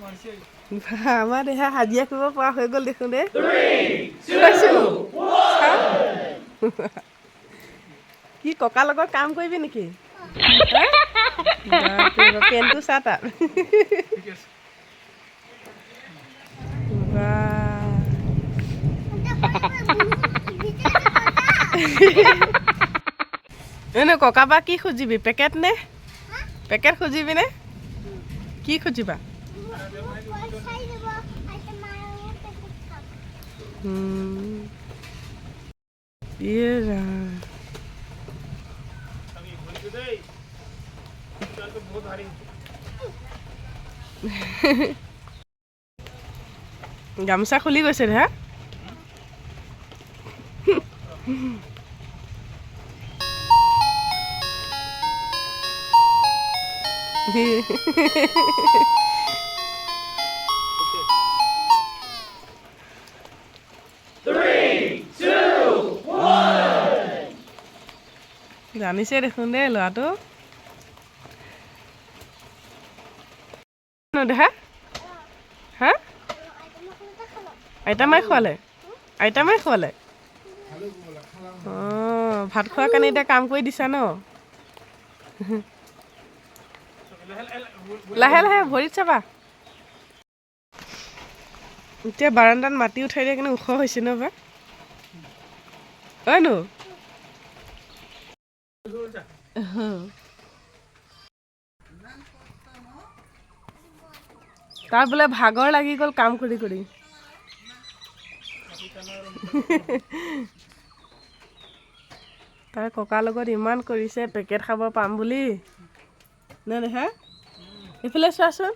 আমাৰ দেহা হাজিৰা কৰিব পৰা হৈ গ'ল দেখোন দে কি ককাৰ লগত কাম কৰিবি নেকি পেনটো চা তাত এনে ককা বা কি খুজিবি পেকেট নে পেকেট খুজিবি নে কি খুজিবা গামোচা খুলি গৈছে হা জানিছে দেখোন দে ল'ৰাটো দেহা হা আইতামাই খোৱালে আইতামাই খোৱালে অঁ ভাত খোৱাৰ কাৰণে এতিয়া কাম কৰি দিছা ন লাহে লাহে ভৰিত চাবা এতিয়া বাৰান্দাত মাটি উঠাই দিয়া কাৰণে ওখ হৈছে ন বা হয়নো তাৰ বোলে ভাগৰ লাগি গ'ল কাম কৰি কৰি তাৰ ককাৰ লগত ইমান কৰিছে পেকেট খাব পাম বুলি নে হা এইফালে চোৱাচোন